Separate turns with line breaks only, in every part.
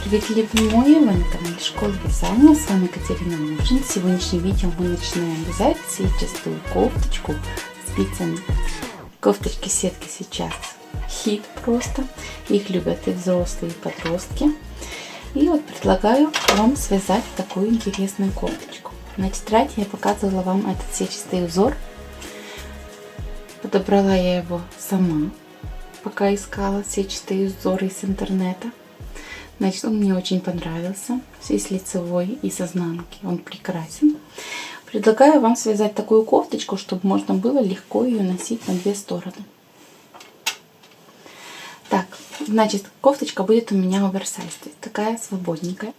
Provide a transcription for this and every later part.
Привет, любимые! Вы на канале Школа Вязания. С вами Катерина Мужин. В сегодняшнем видео мы начинаем вязать сетчатую кофточку спицами. Кофточки сетки сейчас хит просто. Их любят и взрослые, и подростки. И вот предлагаю вам связать такую интересную кофточку. На тетради я показывала вам этот сетчатый узор. Подобрала я его сама, пока искала сетчатые узоры из интернета. Значит, он мне очень понравился. И с лицевой, и с изнанки. Он прекрасен. Предлагаю вам связать такую кофточку, чтобы можно было легко ее носить на две стороны. Так, значит, кофточка будет у меня оверсайз. Такая свободненькая.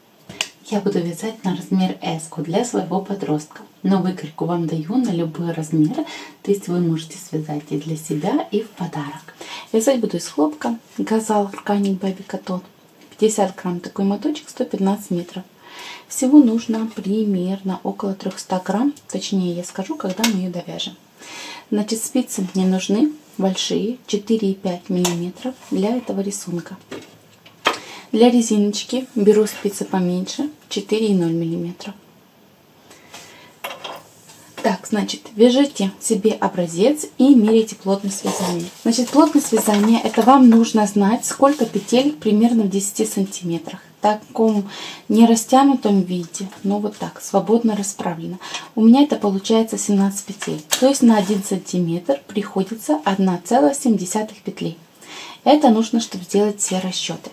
Я буду вязать на размер S для своего подростка. Но выкройку вам даю на любой размер. То есть вы можете связать и для себя, и в подарок. Вязать буду из хлопка. Газал Organic Baby Cotton. 50 грамм такой моточек, 115 метров. Всего нужно примерно около 300 грамм. Точнее я скажу, когда мы ее довяжем. Значит, спицы мне нужны большие, 4,5 миллиметров для этого рисунка. Для резиночки беру спицы поменьше, 4,0 миллиметров. Так, значит, вяжите себе образец и меряйте плотность вязания. Значит, плотность вязания, это вам нужно знать, сколько петель примерно в 10 сантиметрах. В таком не растянутом виде, но вот так, свободно расправлено. У меня это получается 17 петель. То есть на 1 сантиметр приходится 1,7 петли. Это нужно, чтобы сделать все расчеты.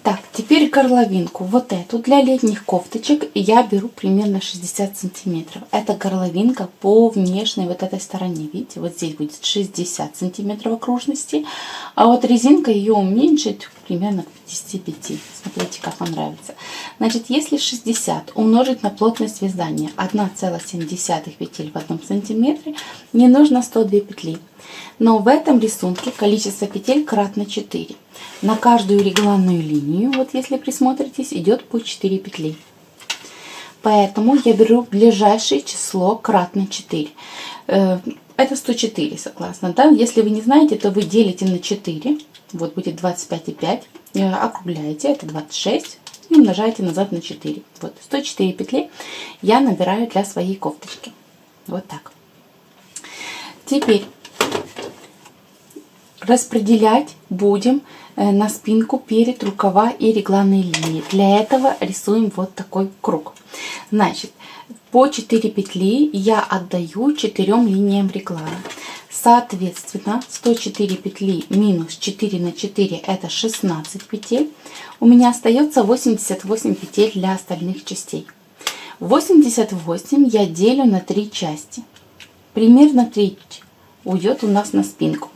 Так, теперь горловинку, вот эту, для летних кофточек я беру примерно 60 сантиметров. Это горловинка по внешней вот этой стороне, видите, вот здесь будет 60 сантиметров окружности, а вот резинка ее уменьшить примерно к 55, смотрите, как вам нравится. Значит, если 60 умножить на плотность вязания 1,7 петель в 1 сантиметре, мне нужно 102 петли. Но в этом рисунке количество петель кратно 4. На каждую регланную линию, вот если присмотритесь, идет по 4 петли. Поэтому я беру ближайшее число кратно 4. Это 104, согласно. Да? Если вы не знаете, то вы делите на 4. Вот будет 25,5. Округляете, это 26. И умножаете назад на 4. Вот 104 петли я набираю для своей кофточки. Вот так. Теперь распределять будем на спинку перед рукава и регланной линией. Для этого рисуем вот такой круг. Значит, по 4 петли я отдаю 4 линиям реглана. Соответственно, 104 петли минус 4 на 4 это 16 петель. У меня остается 88 петель для остальных частей. 88 я делю на 3 части. Примерно 3 уйдет у нас на спинку.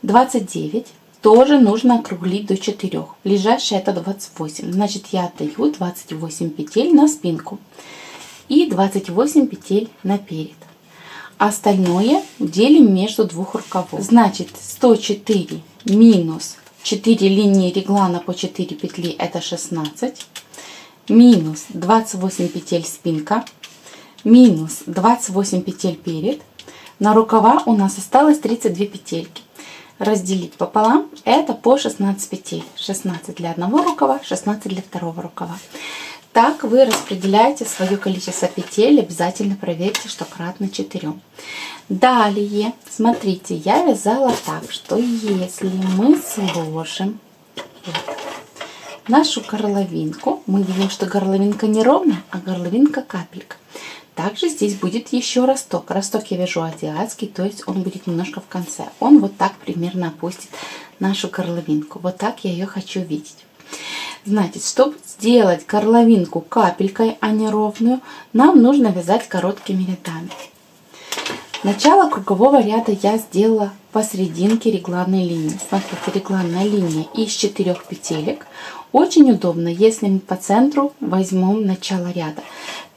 29 тоже нужно округлить до 4. Ближайшее это 28. Значит, я отдаю 28 петель на спинку и 28 петель наперед. Остальное делим между двух рукавов. Значит, 104 минус 4 линии реглана по 4 петли это 16. Минус 28 петель спинка. Минус 28 петель перед. На рукава у нас осталось 32 петельки. Разделить пополам, это по 16 петель. 16 для одного рукава, 16 для второго рукава. Так вы распределяете свое количество петель. Обязательно проверьте, что кратно 4. Далее, смотрите, я вязала так, что если мы сложим нашу горловинку, мы видим, что горловинка не ровная, а горловинка капелька. Также здесь будет еще росток. Росток я вяжу азиатский, то есть он будет немножко в конце. Он вот так примерно опустит нашу горловинку. Вот так я ее хочу видеть. Значит, чтобы сделать горловинку капелькой, а не ровную, нам нужно вязать короткими рядами. Начало кругового ряда я сделала посерединке регланной линии. Смотрите, регланная линия из 4 петелек. Очень удобно, если мы по центру возьмем начало ряда.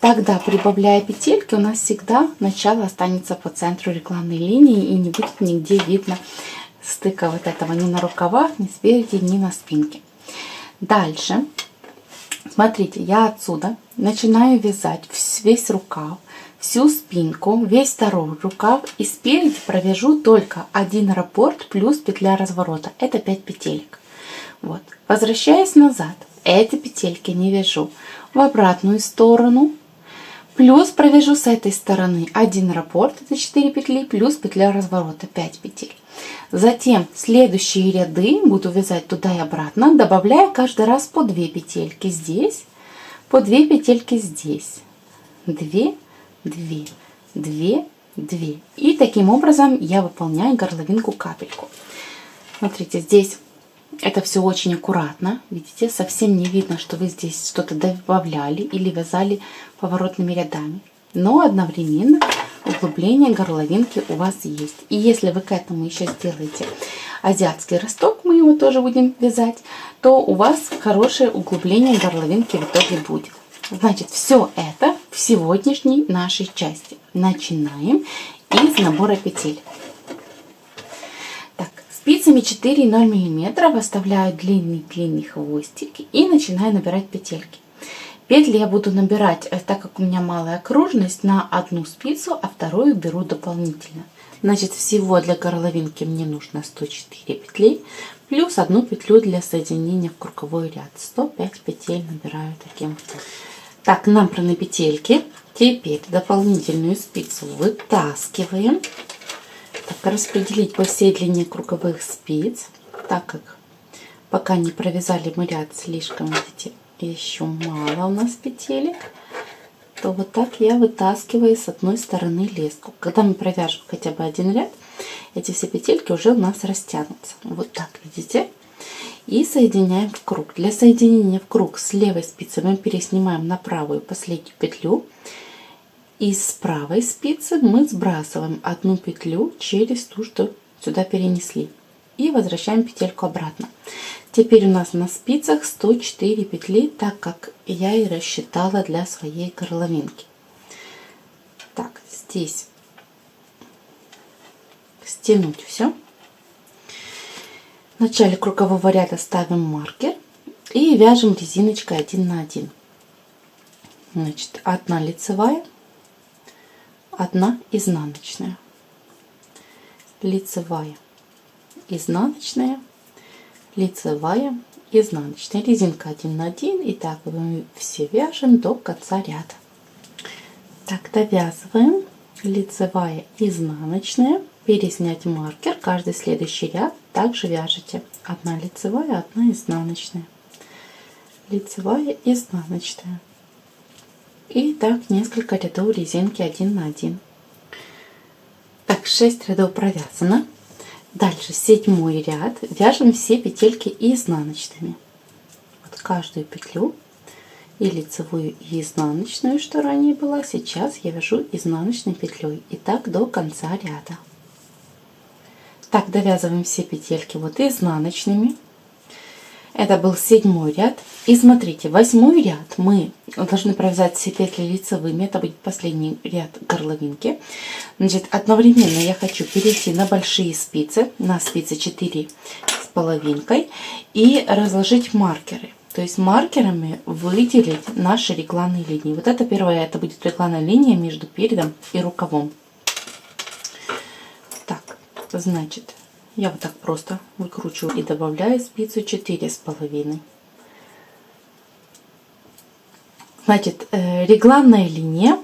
Тогда, прибавляя петельки, у нас всегда начало останется по центру регланной линии и не будет нигде видно стыка вот этого ни на рукавах, ни спереди, ни на спинке. Дальше, смотрите, я отсюда начинаю вязать весь рукав, всю спинку, весь второй рукав, и спереди провяжу только один раппорт плюс петля разворота. Это 5 петелек. Вот. Возвращаясь назад, эти петельки не вяжу в обратную сторону, плюс провяжу с этой стороны один раппорт, это 4 петли, плюс петля разворота 5 петель. Затем следующие ряды буду вязать туда и обратно, добавляя каждый раз по 2 петельки здесь, по 2 петельки здесь, 2, 2, 2, 2. И таким образом я выполняю горловинку капельку. Смотрите, здесь это все очень аккуратно, видите, совсем не видно, что вы здесь что-то добавляли или вязали поворотными рядами. Но одновременно углубление горловинки у вас есть. И если вы к этому еще сделаете азиатский росток, мы его тоже будем вязать, то у вас хорошее углубление горловинки в итоге будет. Значит, все это в сегодняшней нашей части. Начинаем из набора петель. Так, спицами 4,0 мм оставляю длинный хвостик и начинаю набирать петельки. Петли я буду набирать, так как у меня малая окружность, на одну спицу, а вторую беру дополнительно. Значит, всего для горловинки мне нужно 104 петли, плюс одну петлю для соединения в круговой ряд. 105 петель набираю таким образом. Так, набраны петельки. Теперь дополнительную спицу вытаскиваем. Так, распределить по всей длине круговых спиц, так как пока не провязали мы ряд, слишком, видите, еще мало у нас петелек, то вот так я вытаскиваю с одной стороны леску. Когда мы провяжем хотя бы один ряд, эти все петельки уже у нас растянутся. Вот так, видите? И соединяем в круг. Для соединения в круг с левой спицы мы переснимаем на правую последнюю петлю. И с правой спицы мы сбрасываем одну петлю через ту, что сюда перенесли. И возвращаем петельку обратно. Теперь у нас на спицах 104 петли, так как я и рассчитала для своей горловинки. Так, здесь стянуть все. В начале кругового ряда ставим маркер и вяжем резиночкой 1 на 1. Значит, 1 лицевая, 1 изнаночная, лицевая, изнаночная, лицевая, изнаночная. Резинка 1 на 1. И так мы все вяжем до конца ряда. Так, довязываем. Лицевая, изнаночная. Переснять маркер. Каждый следующий ряд также вяжете. 1 лицевая, 1 изнаночная. Лицевая, изнаночная. И так несколько рядов резинки 1 на 1. Так, 6 рядов провязано. Дальше 7 ряд. Вяжем все петельки изнаночными. Вот каждую петлю, и лицевую, и изнаночную, что ранее была, сейчас я вяжу изнаночной петлей. И так до конца ряда. Так, довязываем все петельки вот изнаночными. Это был 7 ряд. И смотрите, 8 ряд мы должны провязать все петли лицевыми. Это будет последний ряд горловинки. Значит, одновременно я хочу перейти на большие спицы, на спицы 4,5, и разложить маркеры. То есть маркерами выделить наши регланные линии. Вот это первая, это будет регланная линия между передом и рукавом. Так, значит, я вот так просто выкручиваю и добавляю спицу 4,5. Значит, регланная линия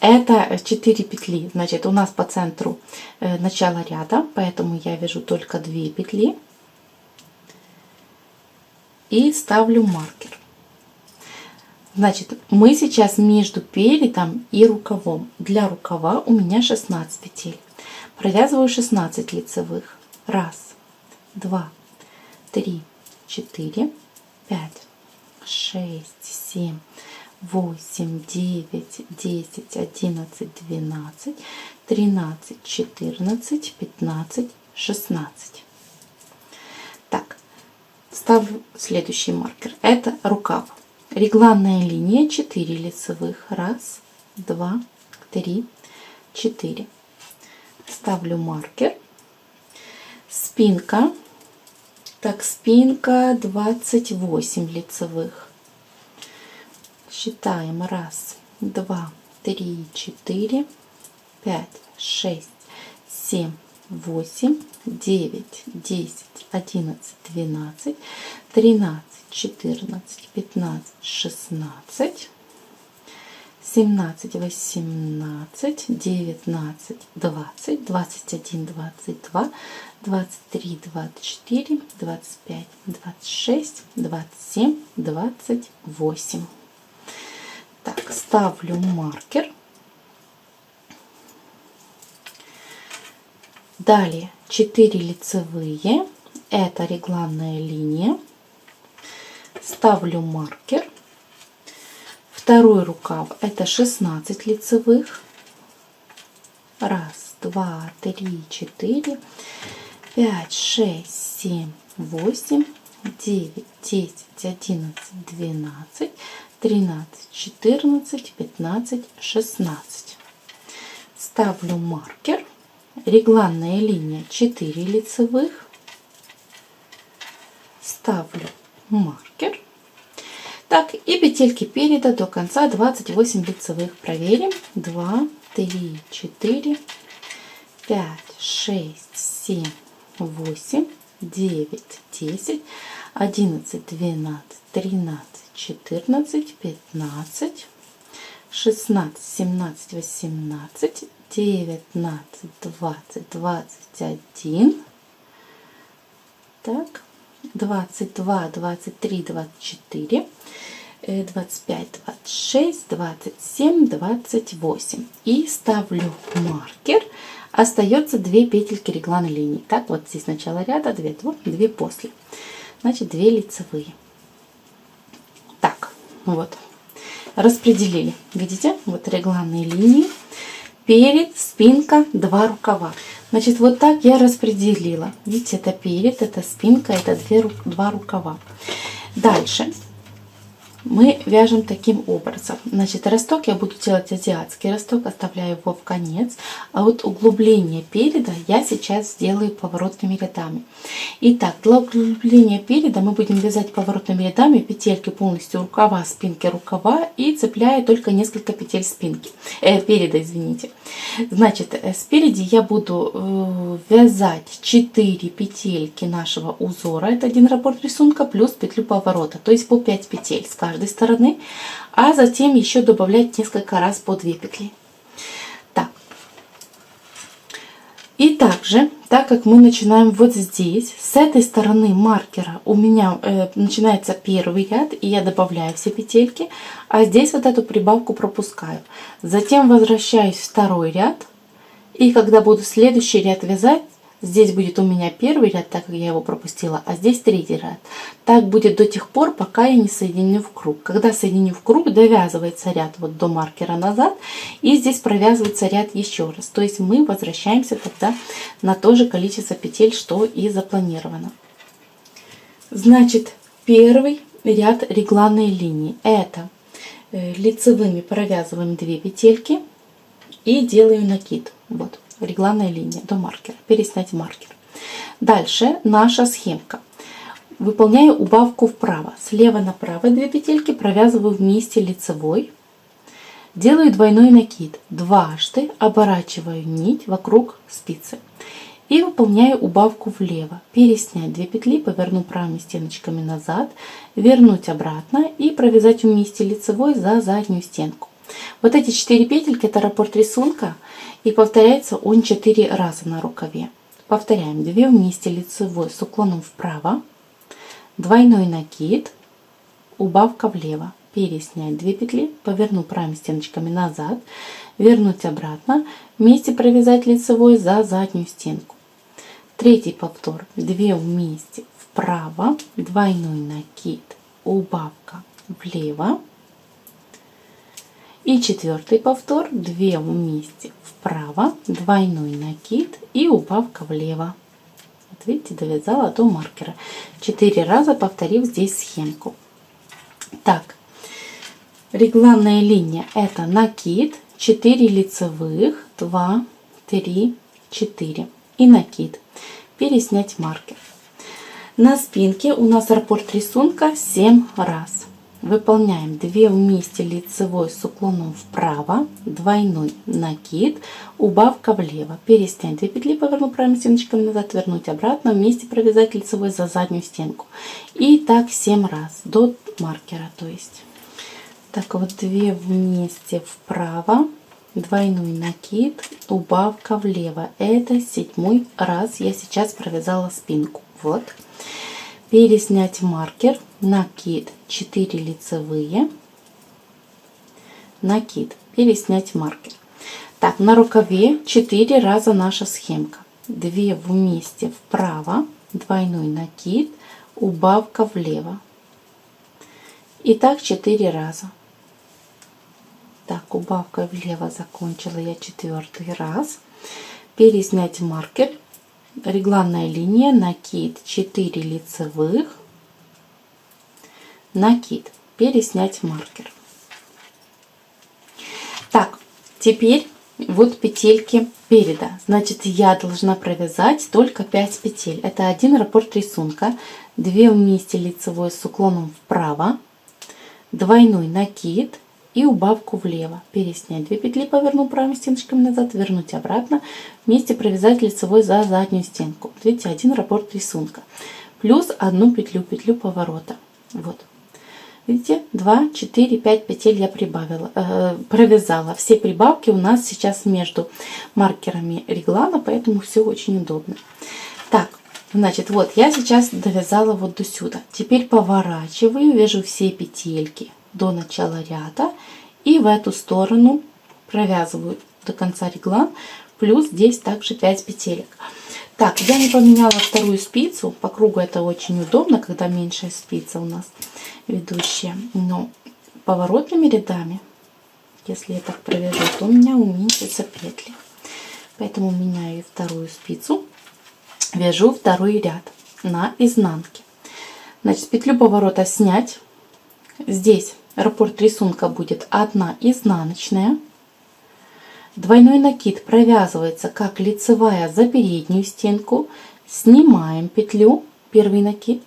это 4 петли. Значит, у нас по центру начало ряда, поэтому я вяжу только 2 петли и ставлю маркер. Значит, мы сейчас между передом и рукавом. Для рукава у меня 16 петель. Провязываю 16 лицевых. 1, 2, 3, 4, 5, 6, 7, 8, 9, 10, 11, 12, 13, 14, 15, 16. Так, ставлю следующий маркер. Это рукав. регланная линия 4 лицевых. 1, 2, 3, 4. Ставлю маркер. Спинка. Так, спинка 28 лицевых. Считаем. 1, 2, 3, 4, 5, 6, 7, 8, 9, 10, 11, 12, 13, 14, 15, 16, 17, 18, 19, 20, 21, 22, 23, 24, 25, 26, 27, 28. Так, ставлю маркер. Далее 4 лицевые, это регланная линия. Ставлю маркер. Второй рукав, это 16 лицевых. 1, 2, 3, 4, 5, 6, 7, 8, 9, 10, 11, 12, 13, 14, 15, 16. Ставлю маркер. Регланная линия 4 лицевых. Ставлю маркер. Так, и петельки переда до конца 28 лицевых. Проверим. 2, 3, 4, 5, 6, 7, 8, 9, 10, 11, 12, 13, 14, 15, 16, 17, 18, 19, 20, 21. Так, 22, 23, 24, 25, 26, 27, 28. И ставлю маркер. Остается 2 петельки регланной линии. Так, вот здесь начало ряда, 2 до, 2 после. Значит, 2 лицевые. Так, вот. Распределили. Видите? Вот регланные линии. Перед, спинка, 2 рукава. Значит, вот так я распределила. Видите, это перед, это спинка, это 2 рукава. Дальше мы вяжем таким образом. Значит, росток я буду делать азиатский росток, оставляю его в конец. А вот углубление переда я сейчас сделаю поворотными рядами. Итак, для углубления переда мы будем вязать поворотными рядами петельки полностью рукава, спинки рукава и цепляя только несколько петель спинки, переда, извините. Значит, спереди я буду вязать 4 петельки нашего узора, это один раппорт рисунка, плюс петлю поворота, то есть по 5 петель с каждой стороны, а затем еще добавлять несколько раз по 2 петли. Так. И также, так как мы начинаем вот здесь, с этой стороны маркера у меня начинается первый ряд, и я добавляю все петельки, а здесь вот эту прибавку пропускаю. Затем возвращаюсь в второй ряд, и когда буду следующий ряд вязать, здесь будет у меня первый ряд, так как я его пропустила, а здесь третий ряд. Так будет до тех пор, пока я не соединю в круг. Когда соединю в круг, довязывается ряд вот до маркера назад, и здесь провязывается ряд еще раз. То есть мы возвращаемся тогда на то же количество петель, что и запланировано. Значит, первый ряд регланной линии. Это лицевыми провязываем 2 петельки и делаю накид. Вот. Регланная линия до маркера, переснять маркер. Дальше наша схемка. Выполняю убавку вправо. Слева направо 2 петельки провязываю вместе лицевой. Делаю двойной накид. Дважды оборачиваю нить вокруг спицы. И выполняю убавку влево. Переснять 2 петли, поверну правыми стеночками назад, вернуть обратно и провязать вместе лицевой за заднюю стенку. Вот эти 4 петельки, это раппорт рисунка, и повторяется он 4 раза на рукаве. Повторяем. 2 вместе лицевой с уклоном вправо, двойной накид, убавка влево, переснять 2 петли, поверну правыми стеночками назад, вернуть обратно, вместе провязать лицевой за заднюю стенку. Третий повтор. 2 вместе вправо, двойной накид, убавка влево. И четвертый повтор. 2 вместе вправо, двойной накид и убавка влево. Вот видите, довязала до маркера. 4 раза повторив здесь схемку. Так, регланная линия — это накид, 4 лицевых, 2, 3, 4 и накид. Переснять маркер. На спинке у нас раппорт рисунка 7 раз. Выполняем 2 вместе лицевой с уклоном вправо, двойной накид, убавка влево, переснять 2 петли, повернуть правыми стеночками назад, вернуть обратно, вместе провязать лицевой за заднюю стенку. И так 7 раз до маркера, то есть. Так вот, 2 вместе вправо, двойной накид, убавка влево. Это 7 раз я сейчас провязала спинку. Вот. Переснять маркер, накид, 4 лицевые, накид, переснять маркер. Так, на рукаве 4 раза наша схемка. 2 вместе вправо, двойной накид, убавка влево. И так 4 раза. Так, убавка влево закончила я 4-й раз. Переснять маркер, регланная линия, накид, 4 лицевых, накид, переснять маркер. Так, теперь вот петельки переда. Значит, я должна провязать только 5 петель. Это один раппорт рисунка, 2 вместе лицевой с уклоном вправо, двойной накид и убавку влево. Переснять 2 петли, повернуть правыми стеночками назад, вернуть обратно, вместе провязать лицевой за заднюю стенку. Видите, один раппорт рисунка. Плюс 1 петлю, петлю поворота. Вот. Видите, 2, 4, 5 петель я провязала. Все прибавки у нас сейчас между маркерами реглана, поэтому все очень удобно. Так, значит, вот я сейчас довязала вот до сюда. Теперь поворачиваю, вяжу все петельки до начала ряда и в эту сторону провязываю до конца реглан, плюс здесь также 5 петелек. Так, я не поменяла вторую спицу, по кругу это очень удобно, когда меньшая спица у нас ведущая, но поворотными рядами, если я так провяжу, то у меня уменьшатся петли, поэтому меняю и вторую спицу, вяжу второй ряд на изнанке. Значит, петлю поворота снять. Здесь раппорт рисунка будет 1 изнаночная. Двойной накид провязывается как лицевая за переднюю стенку. Снимаем петлю, первый накид.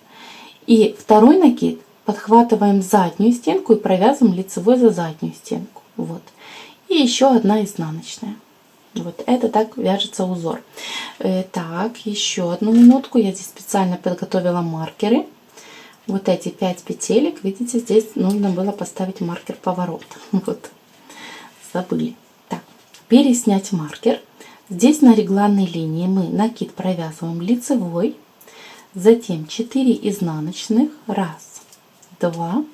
И второй накид подхватываем заднюю стенку и провязываем лицевой за заднюю стенку. Вот. И еще 1 изнаночная. Вот это так вяжется узор. Так, еще одну минутку. Я здесь специально подготовила маркеры. Вот эти 5 петелек, видите, здесь нужно было поставить маркер поворота. Вот, забыли. Так, переснять маркер. Здесь на регланной линии мы накид провязываем лицевой, затем 4 изнаночных, 1, 2,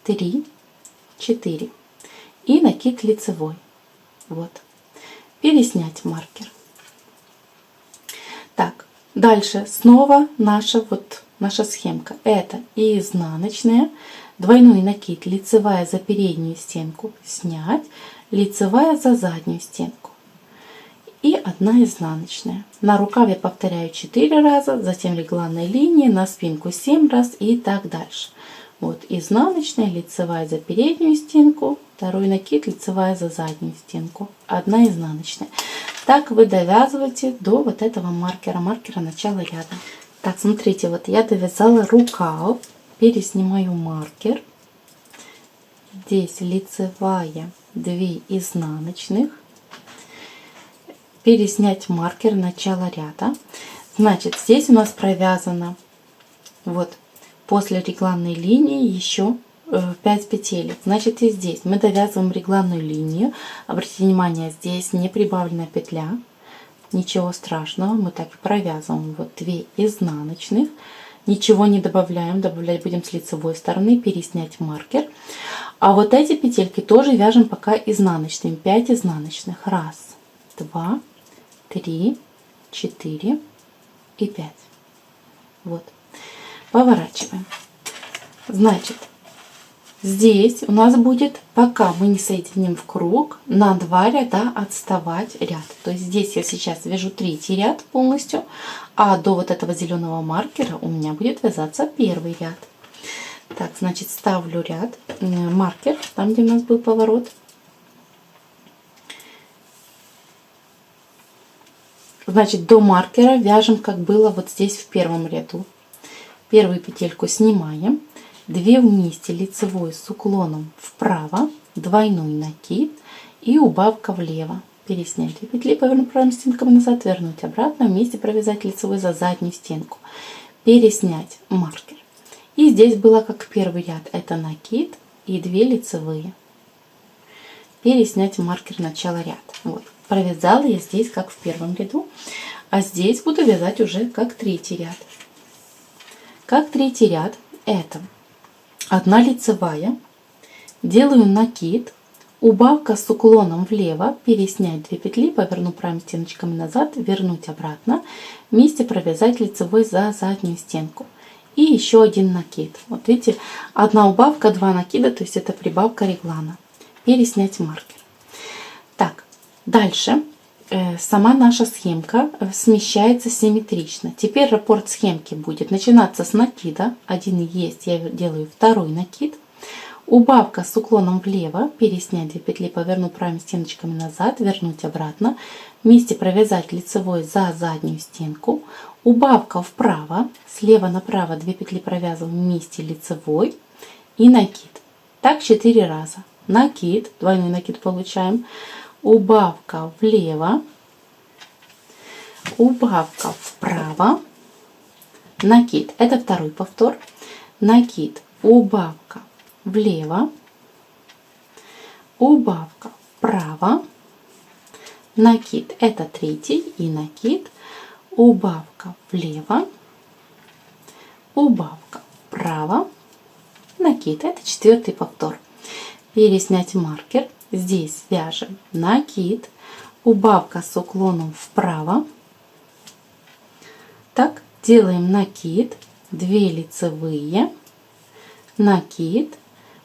3, 4 и накид лицевой. Вот, переснять маркер. Так, дальше снова наша схемка. Это и изнаночная, двойной накид, лицевая за переднюю стенку, снять, лицевая за заднюю стенку и 1 изнаночная. На рукаве повторяю 4 раза, затем регланной линии, на спинку 7 раз и так дальше. Вот изнаночная, лицевая за переднюю стенку, второй накид, лицевая за заднюю стенку, 1 изнаночная. Так вы довязываете до вот этого маркера начала ряда. Так, смотрите, вот я довязала рукав, переснимаю маркер. Здесь лицевая, 2 изнаночных. Переснять маркер начала ряда. Значит, здесь у нас провязано вот после регланной линии еще 5 петелек. Значит, и здесь мы довязываем регланную линию. Обратите внимание, здесь не прибавленная петля. Ничего страшного, мы так и провязываем. Вот 2 изнаночных, ничего не добавляем, добавлять будем с лицевой стороны, переснять маркер. А вот эти петельки тоже вяжем пока изнаночными, 5 изнаночных, 1, 2, 3, 4 и 5. Вот, поворачиваем. Значит, здесь у нас будет, пока мы не соединим в круг, на 2 ряда отставать ряд. То есть здесь я сейчас вяжу 3-й ряд полностью, а до вот этого зеленого маркера у меня будет вязаться 1-й ряд. Так, значит, ставлю ряд, маркер, там, где у нас был поворот. Значит, до маркера вяжем, как было вот здесь в первом ряду. Первую петельку снимаем, 2 вместе лицевой с уклоном вправо, двойной накид и убавка влево. Переснять 2 петли, повернуть правой стенкой назад, вернуть обратно, вместе провязать лицевой за заднюю стенку. Переснять маркер. И здесь было как первый ряд, это накид и 2 лицевые. Переснять маркер начала ряда. Вот. Провязала я здесь как в первом ряду, а здесь буду вязать уже как третий ряд. Как третий ряд, это 1 лицевая, делаю накид, убавка с уклоном влево, переснять 2 петли, поверну правыми стеночками назад, вернуть обратно, вместе провязать лицевой за заднюю стенку. И еще 1 накид. Вот видите, 1 убавка, 2 накида, то есть это прибавка реглана. Переснять маркер. Так, дальше сама наша схемка смещается симметрично. Теперь раппорт схемки будет начинаться с накида. 1 есть, я делаю 2 накид. Убавка с уклоном влево, переснять 2 петли, повернуть правыми стеночками назад, вернуть обратно, вместе провязать лицевой за заднюю стенку. Убавка вправо, слева направо 2 петли провязываем вместе лицевой и накид. Так 4 раза. Накид, двойной накид получаем. Убавка влево, убавка вправо, накид. Это второй повтор. Накид, убавка влево, убавка вправо, накид. Это третий и накид, убавка влево, убавка вправо, накид. Это 4-й повтор. Переснять маркер. Здесь вяжем накид, убавка с уклоном вправо. Так, делаем накид, 2 лицевые, накид,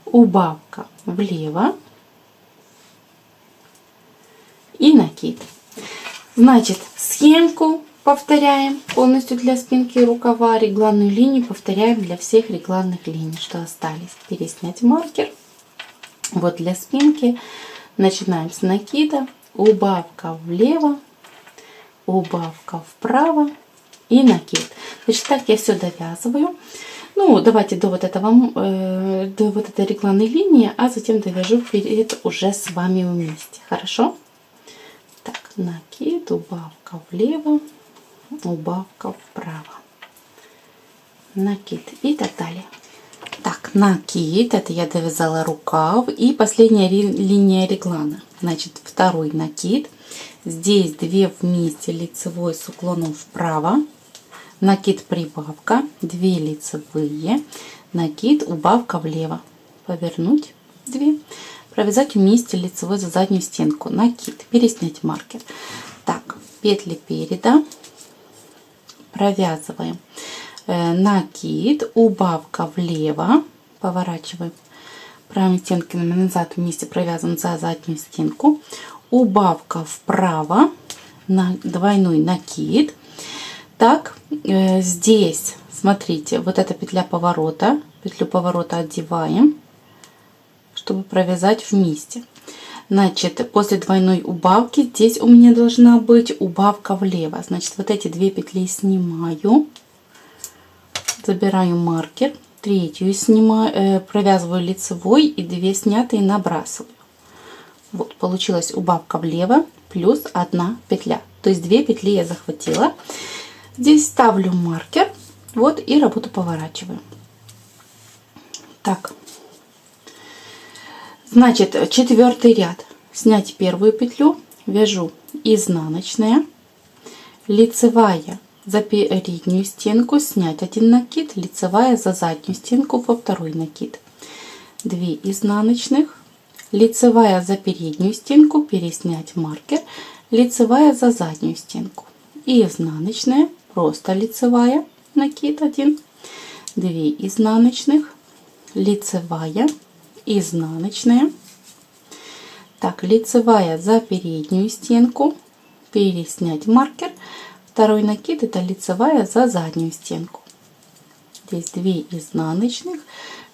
убавка влево и накид. Значит, схемку повторяем полностью для спинки и рукава, регланную линию повторяем для всех регланных линий, что остались. Переснять маркер. Вот для спинки начинаем с накида, убавка влево, убавка вправо и накид. Значит, так я все довязываю. Ну, давайте до вот этой регланной линии, а затем довяжу перед уже с вами вместе. Хорошо? Так, накид, убавка влево, убавка вправо, накид и так далее. Так, накид, это я довязала рукав, и последняя линия реглана. Значит, 2 накид, здесь 2 вместе лицевой с уклоном вправо, накид, прибавка, 2 лицевые, накид, убавка влево, повернуть 2, провязать вместе лицевой за заднюю стенку, накид, переснять маркер. Так, петли переда провязываем. Накид, убавка влево, поворачиваем правыми стенками назад, вместе провязываем за заднюю стенку, убавка вправо, двойной накид. Так, здесь, смотрите, вот эта петля поворота, петлю поворота одеваем, чтобы провязать вместе. Значит, после двойной убавки здесь у меня должна быть убавка влево. Значит, вот эти 2 петли снимаю. Забираю маркер, 3-ю снимаю, провязываю лицевой и 2 снятые набрасываю. Вот, получилась убавка влево плюс 1 петля. То есть 2 петли я захватила. Здесь ставлю маркер, вот, и работу поворачиваю. Так, значит, 4-й ряд. Снять 1-ю петлю, вяжу изнаночная, лицевая за переднюю стенку, снять 1 накид, лицевая за заднюю стенку во 2-й накид, 2 изнаночных, лицевая за переднюю стенку, переснять маркер, лицевая за заднюю стенку и изнаночная, просто лицевая, накид 1, 2 изнаночных, лицевая, изнаночная. Так, лицевая за переднюю стенку, переснять маркер, 2-й накид, это лицевая за заднюю стенку. Здесь 2 изнаночных,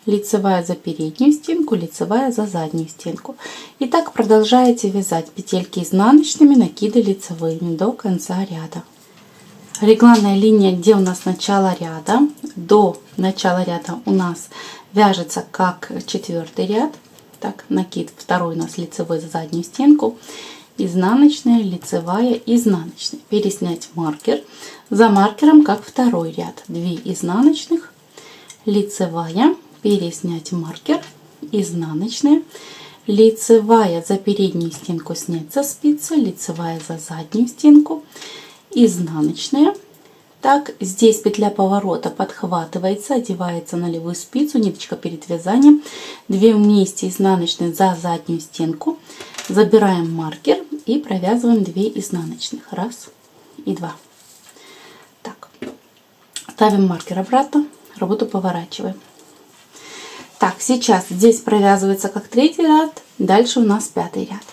лицевая за переднюю стенку, лицевая за заднюю стенку. И так продолжаете вязать петельки изнаночными, накиды лицевыми до конца ряда. Регланная линия, где у нас начало ряда, до начала ряда у нас вяжется как 4-й ряд. Так, накид второй у нас лицевой за заднюю стенку, изнаночная, лицевая, изнаночная. Переснять маркер. За маркером как 2-й ряд. 2 изнаночных, лицевая, переснять маркер, изнаночная, лицевая за переднюю стенку снять со спицы, лицевая за заднюю стенку, изнаночная. Так, здесь петля поворота подхватывается, одевается на левую спицу, ниточка перед вязанием, 2 вместе изнаночные за заднюю стенку, забираем маркер и провязываем 2 изнаночных, 1 и 2. Так, ставим маркер обратно, работу поворачиваем. Так, сейчас здесь провязывается как 3-й ряд, дальше у нас 5-й ряд.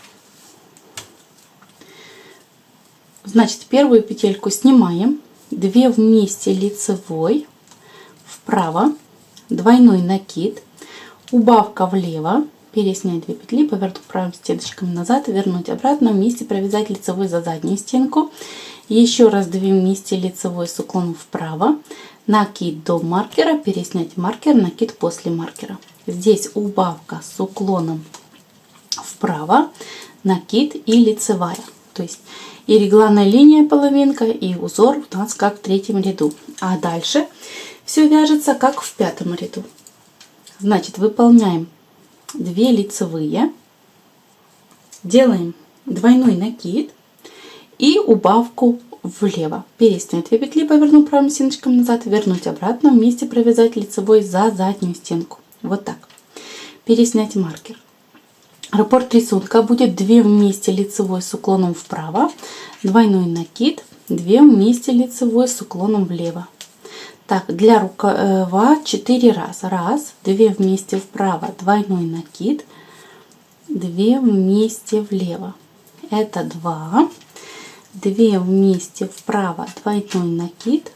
Значит, первую петельку снимаем, 2 вместе лицевой, вправо, двойной накид, убавка влево, переснять 2 петли, повернуть правым стеночком назад, вернуть обратно, вместе провязать лицевой за заднюю стенку, еще раз 2 вместе лицевой с уклоном вправо, накид до маркера, переснять маркер, накид после маркера. Здесь убавка с уклоном вправо, накид и лицевая. То есть и регланная линия половинка, и узор у нас как в 3-м ряду. А дальше все вяжется как в 5-м ряду. Значит, выполняем 2 лицевые, делаем двойной накид и убавку влево. Переснять 2 петли, повернуть правым стеночком назад, вернуть обратно, вместе провязать лицевой за заднюю стенку. Вот так. Переснять маркер. Раппорт рисунка будет 2 вместе лицевой с уклоном вправо, двойной накид, 2 вместе лицевой с уклоном влево. Так, для рукава 4 раза. 1, 2 вместе вправо, двойной накид, 2 вместе влево. Это 2. 2 вместе вправо, двойной накид,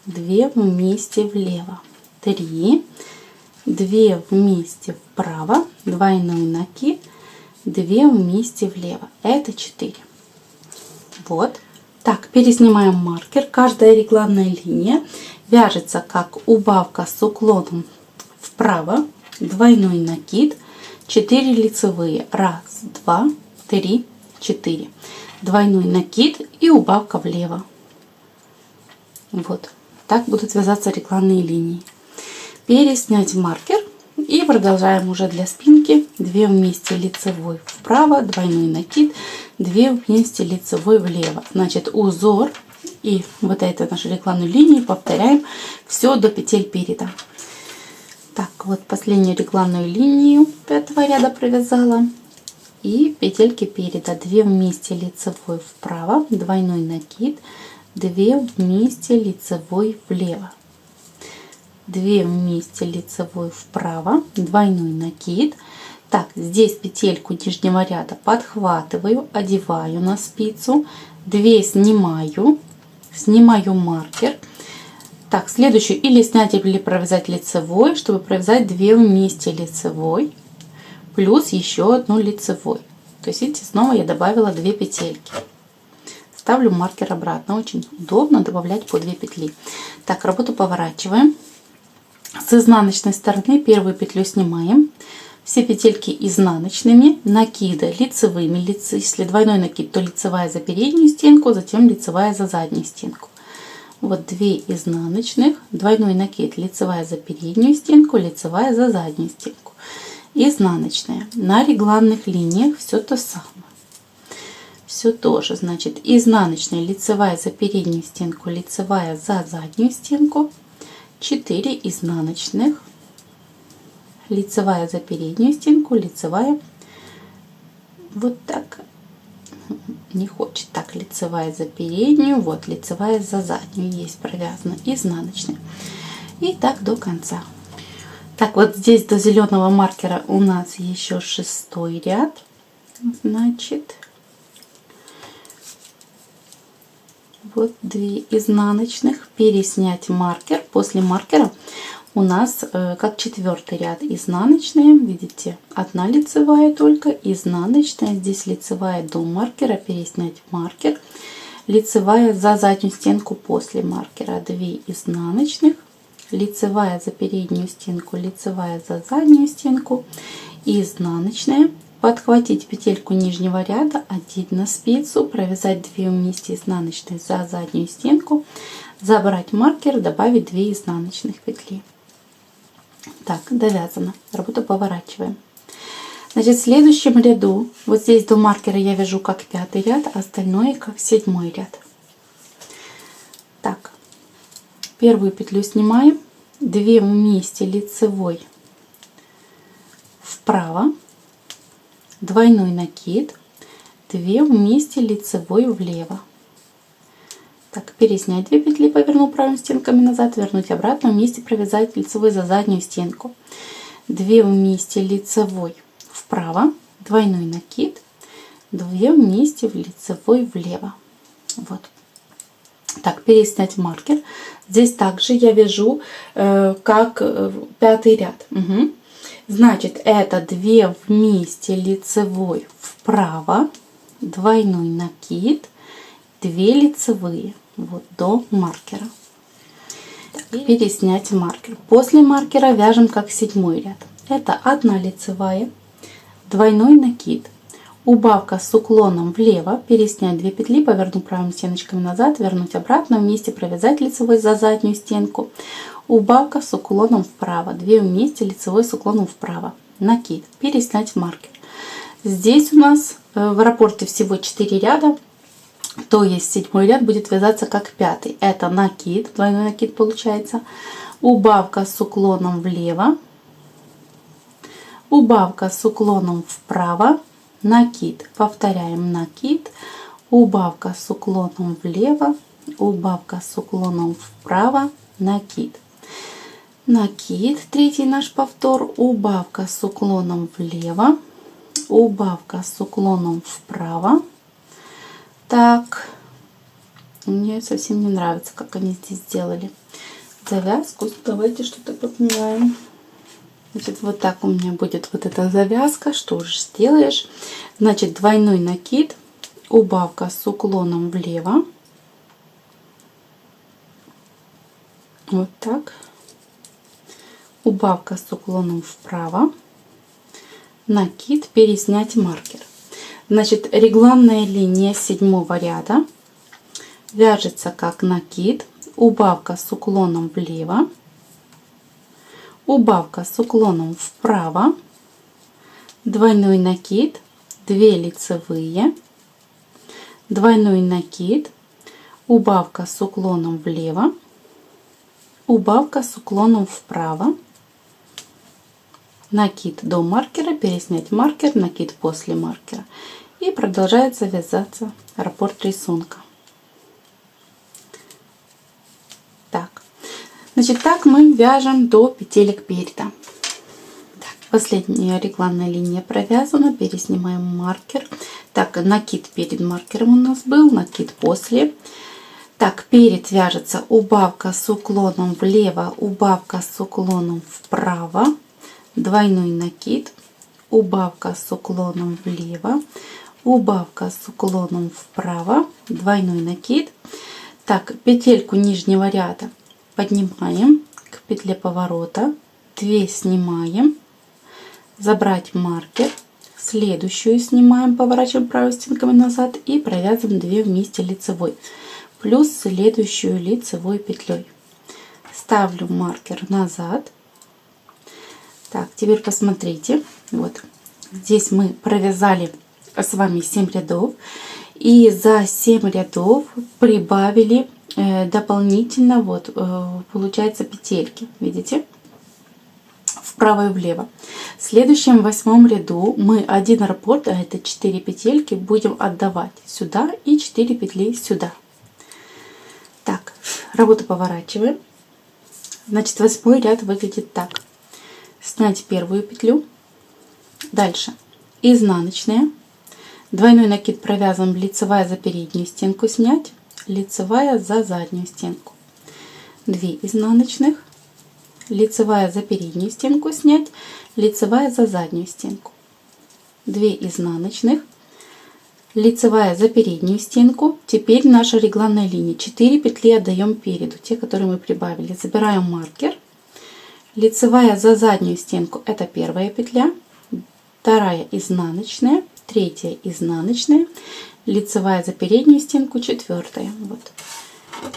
2 вместе влево. 3. 2 вместе вправо, двойной накид, 2 вместе влево. Это 4. Вот. Так, переснимаем маркер. Каждая регланная линия вяжется как убавка с уклоном вправо, двойной накид, 4 лицевые. 1, 2, 3, 4. Двойной накид и убавка влево. Вот. Так будут вязаться регланные линии. Переснять маркер и продолжаем уже для спинки. 2 вместе лицевой вправо, двойной накид, 2 вместе лицевой влево. Значит, узор и вот эту нашу регланную линию повторяем все до петель переда. Так, вот последнюю регланную линию 5-го ряда провязала. И петельки переда. 2 вместе лицевой вправо, двойной накид, 2 вместе лицевой влево. 2 вместе лицевой вправо, двойной накид. Так, здесь петельку нижнего ряда подхватываю, одеваю на спицу, 2 снимаю, снимаю маркер. Так, следующую или снять, или провязать лицевой, чтобы провязать 2 вместе лицевой, плюс еще одну лицевой. То есть, видите, снова я добавила 2 петельки. Ставлю маркер обратно. Очень удобно добавлять по 2 петли. Так, работу поворачиваем. С изнаночной стороны первую петлю снимаем. Все петельки изнаночными, накиды лицевыми. Если двойной накид, то лицевая за переднюю стенку, затем лицевая за заднюю стенку. Вот 2 изнаночных, двойной накид, лицевая за переднюю стенку, лицевая за заднюю стенку. Изнаночная. На регланных линиях все то самое. Все тоже. Значит, изнаночная, лицевая за переднюю стенку, лицевая за заднюю стенку. 4 изнаночных, лицевая за переднюю стенку, лицевая, вот так, не хочет, так, лицевая за переднюю, вот, лицевая за заднюю, есть провязана, изнаночная, и так до конца. Так, вот здесь до зеленого маркера у нас еще 6-й ряд, значит, вот 2 изнаночных, переснять маркер, после маркера у нас как четвертый ряд изнаночные. Видите, одна лицевая только, изнаночная. Здесь лицевая до маркера, переснять маркер. Лицевая за заднюю стенку после маркера, 2 изнаночных. Лицевая за переднюю стенку, лицевая за заднюю стенку, изнаночная. Подхватить петельку нижнего ряда, одеть на спицу, провязать 2 вместе изнаночные за заднюю стенку, забрать маркер, добавить 2 изнаночных петли. Так, довязано. Работу поворачиваем. Значит, в следующем ряду, вот здесь до маркера я вяжу как 5-й ряд, а остальное как 7-й ряд. Так, первую петлю снимаем, 2 вместе лицевой вправо, двойной накид, 2 вместе лицевой влево. Так, переснять 2 петли, повернул правыми стенками назад, вернуть обратно, вместе провязать лицевой за заднюю стенку. 2 вместе лицевой вправо, двойной накид, 2 вместе в лицевой влево. Вот. Так, переснять маркер. Здесь также я вяжу как 5-й ряд. Угу. Значит, это 2 вместе лицевой вправо, двойной накид, 2 лицевые, вот до маркера. Так, переснять маркер. После маркера вяжем как 7-й ряд. Это 1 лицевая, двойной накид, убавка с уклоном влево, переснять 2 петли, повернуть правыми стеночками назад, вернуть обратно, вместе провязать лицевой за заднюю стенку, убавка с уклоном вправо, 2 вместе лицевой с уклоном вправо, накид, переснять маркер. Здесь у нас в раппорте всего 4 ряда, то есть 7-й ряд будет вязаться как 5-й. Это накид, двойной накид получается, убавка с уклоном влево, убавка с уклоном вправо, накид, повторяем накид, убавка с уклоном влево, убавка с уклоном вправо, накид. Накид, 3-й наш повтор, убавка с уклоном влево, убавка с уклоном вправо. Так, мне совсем не нравится, как они здесь сделали завязку. Давайте что-то поменяем. Значит, вот так у меня будет вот эта завязка. Что же сделаешь? Значит, двойной накид, убавка с уклоном влево. Вот так. Убавка с уклоном вправо. Накид, переснять маркер. Значит, регланная линия 7-го ряда вяжется как накид, убавка с уклоном влево, убавка с уклоном вправо, двойной накид, 2 лицевые, двойной накид, убавка с уклоном влево, убавка с уклоном вправо, накид до маркера, переснять маркер, накид после маркера. И продолжается вязаться раппорт рисунка. Так, значит, так мы вяжем до петелек переда. Так, последняя регланная линия провязана, переснимаем маркер. Так, накид перед маркером у нас был, накид после. Так, перед вяжется убавка с уклоном влево, убавка с уклоном вправо, двойной накид, убавка с уклоном влево, убавка с уклоном вправо, двойной накид. Так, петельку нижнего ряда поднимаем к петле поворота, 2 снимаем, забрать маркер, следующую снимаем, поворачиваем правой стенками назад и провязываем 2 вместе лицевой, плюс следующую лицевой петлей. Ставлю маркер назад. Так, теперь посмотрите, вот здесь мы провязали с вами 7 рядов, и за 7 рядов прибавили дополнительно, вот получается петельки, видите, вправо и влево. В следующем 8 ряду мы один раппорт, а это 4 петельки, будем отдавать сюда и 4 петли сюда. Так, работу поворачиваем. Значит, 8 ряд выглядит так. Снять первую петлю, дальше изнаночная, двойной накид провязан, лицевая за переднюю стенку снять, лицевая за заднюю стенку, 2 изнаночных, лицевая за переднюю стенку снять, лицевая за заднюю стенку, 2 изнаночных, лицевая за переднюю стенку. Теперь наша регланная линия, 4 петли отдаем переду, те, которые мы прибавили. Забираем маркер, лицевая за заднюю стенку, это первая петля, вторая изнаночная, третья изнаночная, лицевая за переднюю стенку, четвертая. Вот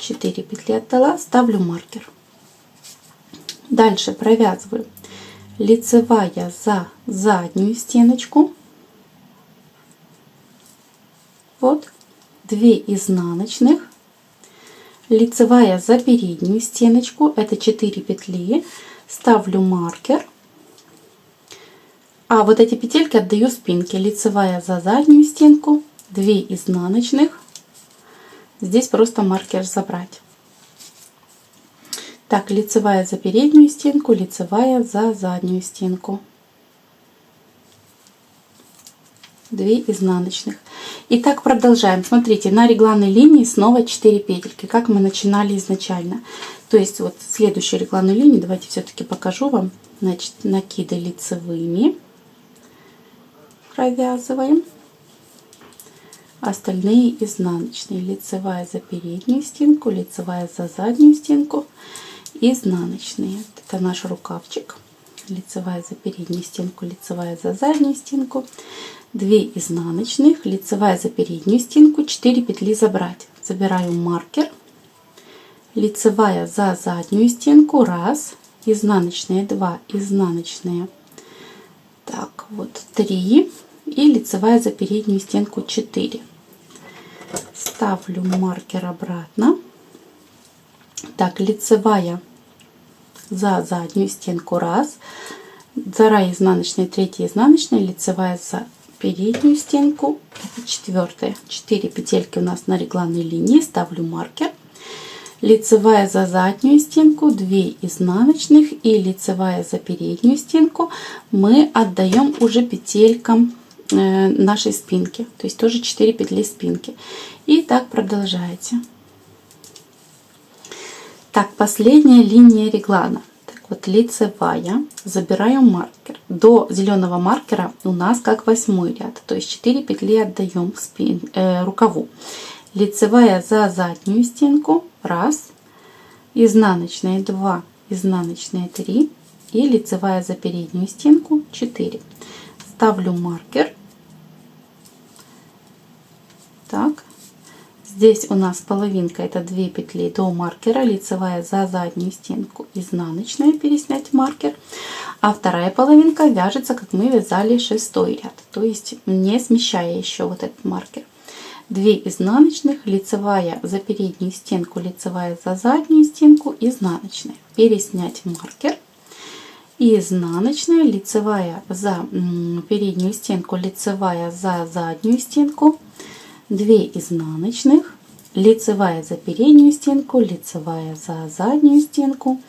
4 петли отдала, ставлю маркер. Дальше провязываю лицевая за заднюю стеночку, вот 2 изнаночных, лицевая за переднюю стеночку, это 4 петли, ставлю маркер, а вот эти петельки отдаю спинке, лицевая за заднюю стенку, 2 изнаночных, здесь просто маркер забрать. Так, лицевая за переднюю стенку, лицевая за заднюю стенку, 2 изнаночных. И так продолжаем. Смотрите, на регланной линии снова 4 петельки, как мы начинали изначально. То есть вот следующую регланную линию, давайте все-таки покажу вам. Значит, накиды лицевыми провязываем, остальные изнаночные. Лицевая за переднюю стенку, лицевая за заднюю стенку, изнаночные. Это наш рукавчик. Лицевая за переднюю стенку, лицевая за заднюю стенку, 2 изнаночных, лицевая за переднюю стенку, 4 петли забрать. Забираю маркер, лицевая за заднюю стенку, 1, изнаночная, 2 изнаночные, так вот 3 и лицевая за переднюю стенку 4. Ставлю маркер обратно. Так, лицевая за заднюю стенку 1, 2 изнаночная, 3 изнаночная, лицевая за переднюю стенку, это 4. 4 петельки у нас на регланной линии, ставлю маркер, лицевая за заднюю стенку, 2 изнаночных и лицевая за переднюю стенку мы отдаем уже петелькам нашей спинки, то есть тоже 4 петли спинки. И так продолжайте. Так, последняя линия реглана. Так вот, лицевая, забираю маркер. До зеленого маркера у нас как 8 ряд, то есть 4 петли отдаем рукаву. Лицевая за заднюю стенку 1, изнаночная 2, изнаночная 3 и лицевая за переднюю стенку 4. Ставлю маркер. Так, здесь у нас половинка, это 2 петли до маркера, лицевая за заднюю стенку, изнаночная, переснять маркер, а вторая половинка вяжется, как мы вязали 6 ряд, то есть не смещая еще вот этот маркер. 2 изнаночных, лицевая за переднюю стенку, лицевая за заднюю стенку, изнаночная, переснять маркер, изнаночная, лицевая за переднюю стенку, лицевая за заднюю стенку, 2 изнаночных, лицевая за переднюю стенку, лицевая за заднюю стенку,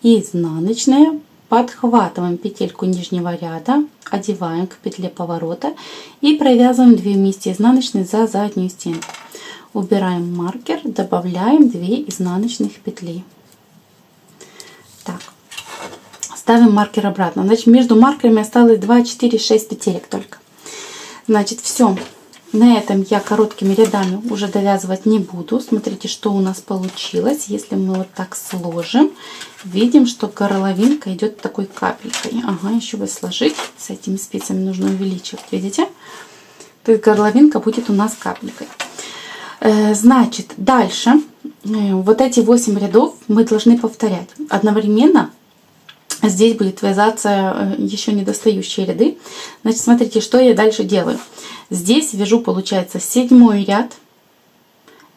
изнаночная, подхватываем петельку нижнего ряда, одеваем к петле поворота и провязываем 2 вместе изнаночные за заднюю стенку. Убираем маркер, добавляем 2 изнаночных петли. Так, ставим маркер обратно. Значит, между маркерами осталось 2, 4, 6 петелек только. Значит, все. На этом я короткими рядами уже довязывать не буду. Смотрите, что у нас получилось. Если мы вот так сложим, видим, что горловинка идет такой капелькой. Ага, еще бы сложить. С этими спицами нужно увеличивать. Видите? То есть горловинка будет у нас капелькой. Значит, дальше вот эти 8 рядов мы должны повторять. Одновременно здесь будет вязаться еще недостающие ряды. Значит, смотрите, что я дальше делаю. Здесь вяжу, получается, 7 ряд.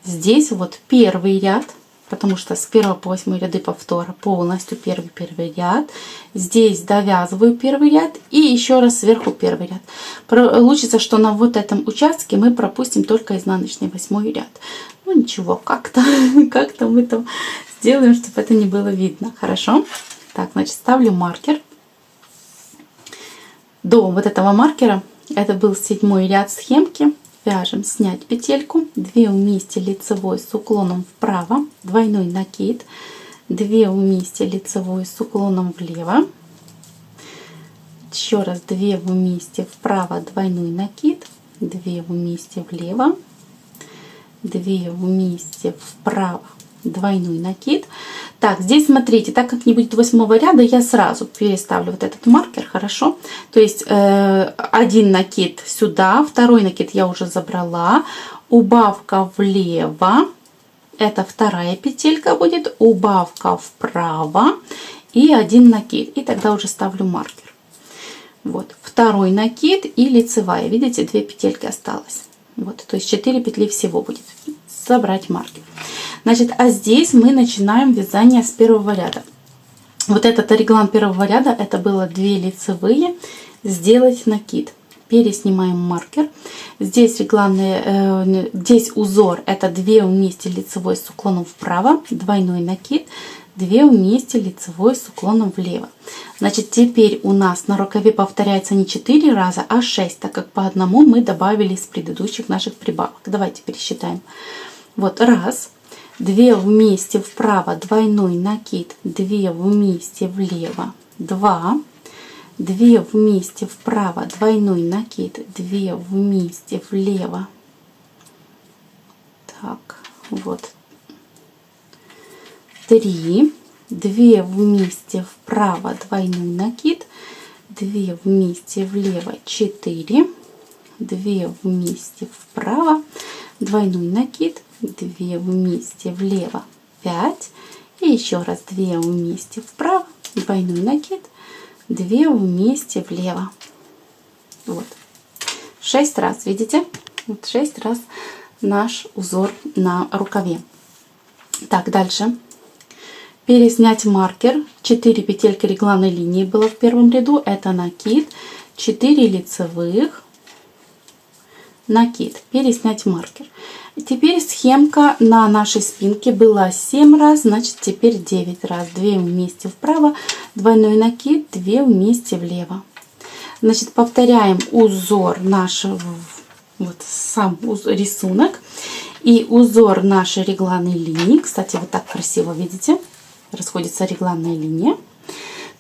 Здесь вот 1 ряд, потому что с 1 по 8 ряды повтора полностью первый ряд. Здесь довязываю 1 ряд и еще раз сверху 1 ряд. Получится, что на вот этом участке мы пропустим только изнаночный 8 ряд. Ну ничего, как-то мы там сделаем, чтобы это не было видно. Хорошо? Так, значит, ставлю маркер. До вот этого маркера, это был 7 ряд схемки, вяжем снять петельку, 2 вместе лицевой с уклоном вправо, двойной накид, 2 вместе лицевой с уклоном влево, еще раз 2 вместе вправо, двойной накид, 2 вместе влево, 2 вместе вправо, двойной накид. Так, здесь смотрите, так как не будет 8 ряда, я сразу переставлю вот этот маркер, хорошо? То есть один накид сюда, второй накид я уже забрала, убавка влево, это вторая петелька будет, убавка вправо и один накид, и тогда уже ставлю маркер. Вот, второй накид и лицевая, видите, 2 петельки осталось. Вот, то есть 4 петли всего будет. Собрать маркер. Значит, а здесь мы начинаем вязание с первого ряда. Вот этот реглан первого ряда, это было 2 лицевые, сделать накид. Переснимаем маркер. Здесь регланные, здесь узор, это 2 вместе лицевой с уклоном вправо, двойной накид, 2 вместе лицевой с уклоном влево. Значит, теперь у нас на рукаве повторяется не 4 раза, а 6, так как по одному мы добавили из предыдущих наших прибавок. Давайте пересчитаем. Вот, раз, 2 вместе вправо, двойной накид, 2 вместе влево, 2, 2 вместе вправо, двойной накид, 2 вместе влево. Так, вот. 3, 2 вместе вправо, двойной накид, 2 вместе влево, 4, 2 вместе вправо, двойной накид, 2 вместе влево, 5, и еще раз 2 вместе вправо, двойной накид, 2 вместе влево. Вот. 6 раз, видите? Вот 6 раз наш узор на рукаве. Так, дальше. Переснять маркер. 4 петельки регланной линии было в первом ряду. Это накид. 4 лицевых. Накид. Переснять маркер. Теперь схемка на нашей спинке была 7 раз, значит теперь 9 раз. 2 вместе вправо, двойной накид, 2 вместе влево. Значит, повторяем узор нашего, вот сам рисунок и узор нашей регланной линии. Кстати, вот так красиво, видите, расходится регланная линия.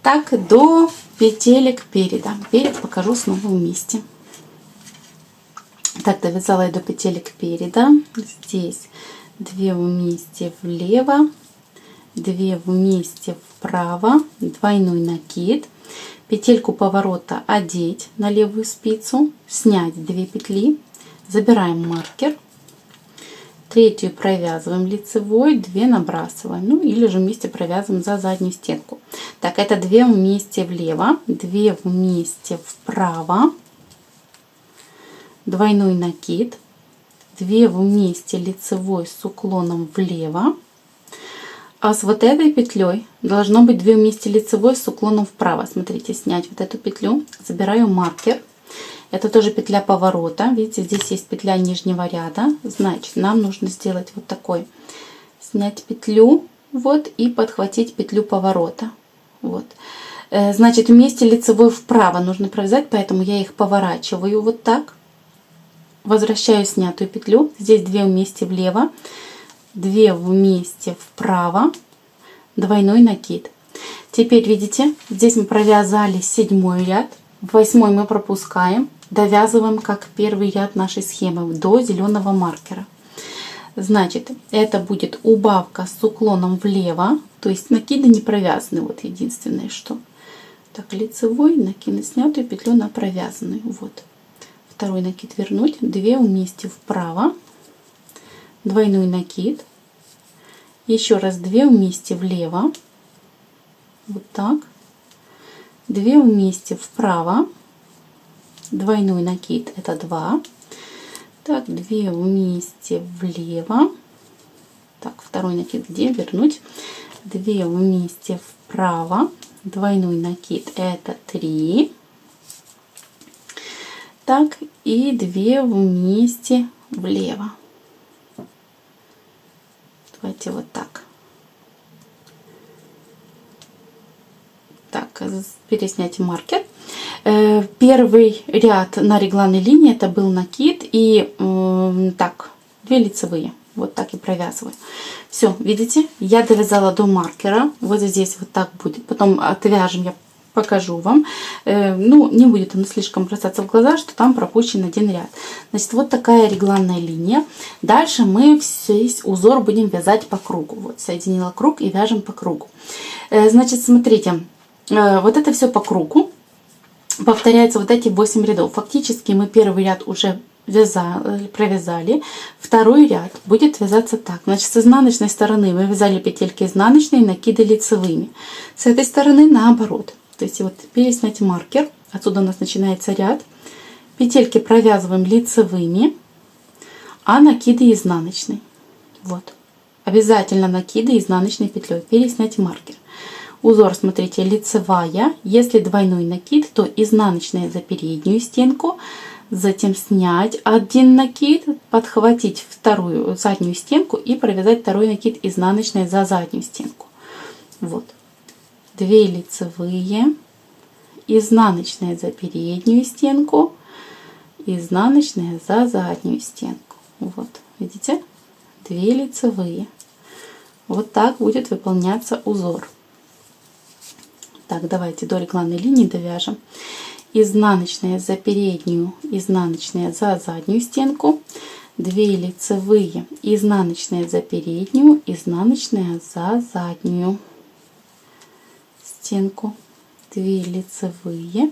Так, до петелек переда. Перед покажу снова вместе. Так, довязала я до петелек переда. Здесь 2 вместе влево, 2 вместе вправо, двойной накид, петельку поворота одеть на левую спицу, снять 2 петли, забираем маркер, третью провязываем лицевой, 2 набрасываем, ну или же вместе провязываем за заднюю стенку. Так, это 2 вместе влево, 2 вместе вправо, двойной накид, 2 вместе лицевой с уклоном влево, а с вот этой петлей должно быть 2 вместе лицевой с уклоном вправо. Смотрите, снять вот эту петлю, забираю маркер, это тоже петля поворота, видите, здесь есть петля нижнего ряда, значит нам нужно сделать вот такой, снять петлю, вот, и подхватить петлю поворота, вот. Значит, вместе лицевой вправо нужно провязать, поэтому я их поворачиваю вот так. Возвращаю снятую петлю, здесь 2 вместе влево, 2 вместе вправо, двойной накид. Теперь видите, здесь мы провязали 7 ряд, 8 мы пропускаем, довязываем как первый ряд нашей схемы до зеленого маркера. Значит, это будет убавка с уклоном влево, то есть накиды не провязаны, вот единственное что. Так, лицевой, накинуть снятую петлю на провязанную, вот. Второй накид вернуть, 2 вместе вправо, двойной накид, еще раз 2 вместе влево, вот так, 2 вместе вправо, двойной накид, это 2, так, 2 вместе влево, так, второй накид где, вернуть, 2 вместе вправо, двойной накид, это 3, так, и 2 вместе влево. Давайте вот так. Так, переснять маркер. Первый ряд на регланной линии это был накид и так 2 лицевые. Вот так и провязываю. Все, видите, я довязала до маркера. Вот здесь вот так будет. Потом отвяжем, я покажу вам. Ну, не будет оно слишком бросаться в глаза, что там пропущен один ряд. Значит, вот такая регланная линия. Дальше мы весь узор будем вязать по кругу. Вот, соединила круг и вяжем по кругу. Значит, смотрите, вот это все по кругу. Повторяется вот эти 8 рядов. Фактически мы первый ряд уже провязали. Второй ряд будет вязаться так. Значит, с изнаночной стороны мы вязали петельки изнаночные, накиды лицевыми. С этой стороны наоборот. То есть вот переснять маркер. Отсюда у нас начинается ряд. Петельки провязываем лицевыми, а накиды изнаночной. Вот. Обязательно накиды изнаночной петлей. Переснять маркер. Узор, смотрите, лицевая. Если двойной накид, то изнаночная за переднюю стенку. Затем снять один накид, подхватить вторую заднюю стенку и провязать второй накид изнаночной за заднюю стенку. Вот. 2 лицевые, изнаночная за переднюю стенку, изнаночная за заднюю стенку. Вот, видите? 2 лицевые. Вот так будет выполняться узор. Так, давайте до регланной линии довяжем. Изнаночная за переднюю, изнаночная за заднюю стенку, 2 лицевые, изнаночная за переднюю, изнаночная за заднюю стенку, 2 лицевые,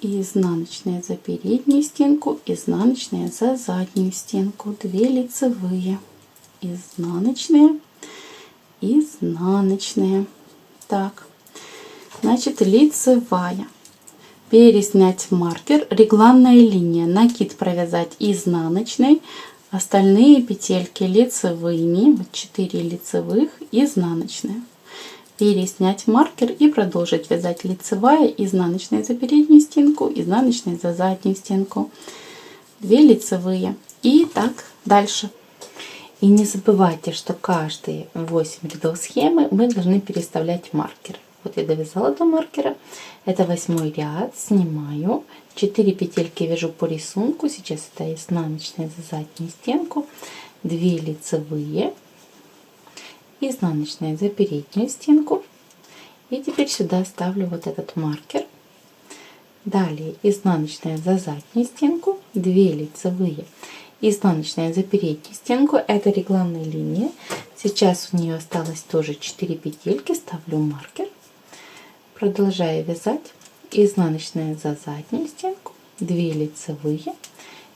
изнаночная за переднюю стенку, изнаночная за заднюю стенку, 2 лицевые, изнаночная, изнаночная. Так, значит, лицевая. Переснять маркер, регланная линия, накид провязать изнаночной, остальные петельки лицевыми, вот 4 лицевых, изнаночная. Переснять маркер и продолжить вязать лицевая, изнаночная за переднюю стенку, изнаночная за заднюю стенку, 2 лицевые. И так дальше. И не забывайте, что каждые 8 рядов схемы мы должны переставлять маркер. Вот я довязала до маркера. Это 8 ряд. Снимаю. 4 петельки вяжу по рисунку. Сейчас это изнаночная за заднюю стенку. 2 лицевые. Изнаночная за переднюю стенку. И теперь сюда ставлю вот этот маркер. Далее изнаночная за заднюю стенку. 2 лицевые. Изнаночная за переднюю стенку. Это регланная линия. Сейчас у нее осталось тоже 4 петельки. Ставлю маркер. Продолжаю вязать. Изнаночная за заднюю стенку. 2 лицевые.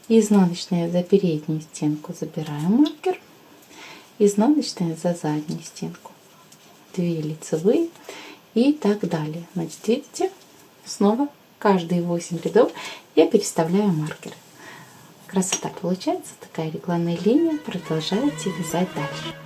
Изнаночная за переднюю стенку. Забираю маркер. Изнаночная за заднюю стенку. 2 лицевые. И так далее. Значит, видите, снова каждые 8 рядов я переставляю маркеры. Красота получается, такая регланная линия. Продолжайте вязать дальше.